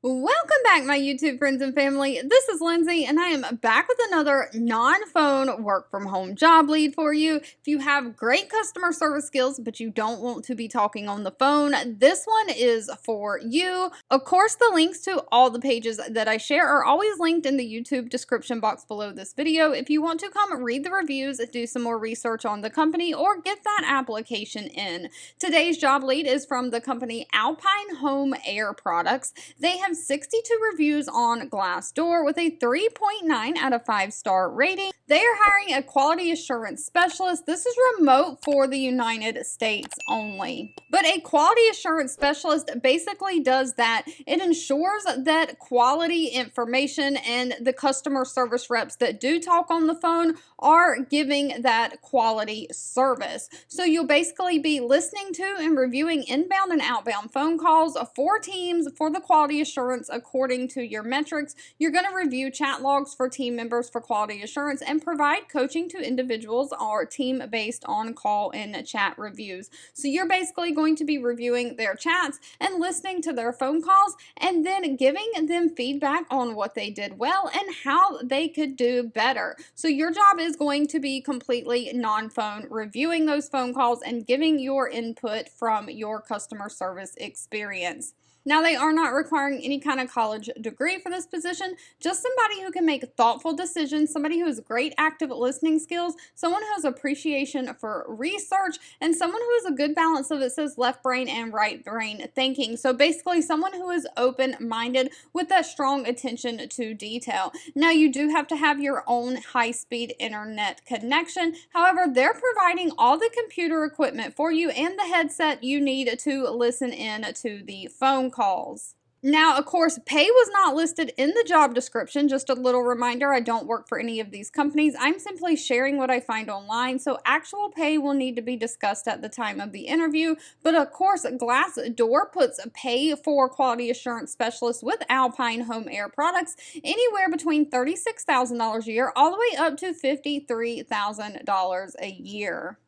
Welcome back, my YouTube friends and family. This is Lindsay, and I am back with another non-phone work-from-home job lead for you. If you have great customer service skills, but you don't want to be talking on the phone, this one is for you. Of course, the links to all the pages that I share are always linked in the YouTube description box below this video. If you want to come read the reviews, do some more research on the company, or get that application in. Today's job lead is from the company Alpine Home Air Products. They have 62 reviews on Glassdoor with a 3.9 out of 5-star rating. They are hiring a quality assurance specialist. This is remote for the United States only. But a quality assurance specialist basically does that. It ensures that quality information and the customer service reps that do talk on the phone are giving that quality service. So you'll basically be listening to and reviewing inbound and outbound phone calls for teams for the quality assurance according to your metrics. You're going to review chat logs for team members for quality assurance and provide coaching to individuals or team based on call and chat reviews. So you're basically going to be reviewing their chats and listening to their phone calls and then giving them feedback on what they did well and how they could do better. So your job is going to be completely non-phone, reviewing those phone calls and giving your input from your customer service experience. Now, they are not requiring any kind of college degree for this position, just somebody who can make thoughtful decisions, somebody who has great active listening skills, someone who has appreciation for research, and someone who has a good balance of, it says, left brain and right brain thinking. So basically someone who is open-minded with that strong attention to detail. Now, you do have to have your own high-speed internet connection. However, they're providing all the computer equipment for you and the headset you need to listen in to the phone calls. Now, of course, pay was not listed in the job description. Just a little reminder, I don't work for any of these companies. I'm simply sharing what I find online, so actual pay will need to be discussed at the time of the interview. But of course, Glassdoor puts pay for quality assurance specialists with Alpine Home Air Products anywhere between $36,000 a year all the way up to $53,000 a year.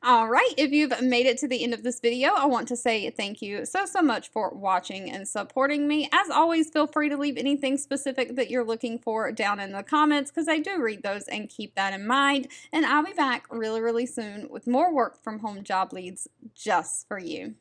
All right, if you've made it to the end of this video, I want to say thank you so much for watching and supporting me. As always, feel free to leave anything specific that you're looking for down in the comments because I do read those and keep that in mind. And I'll be back really soon with more work from home job leads just for you.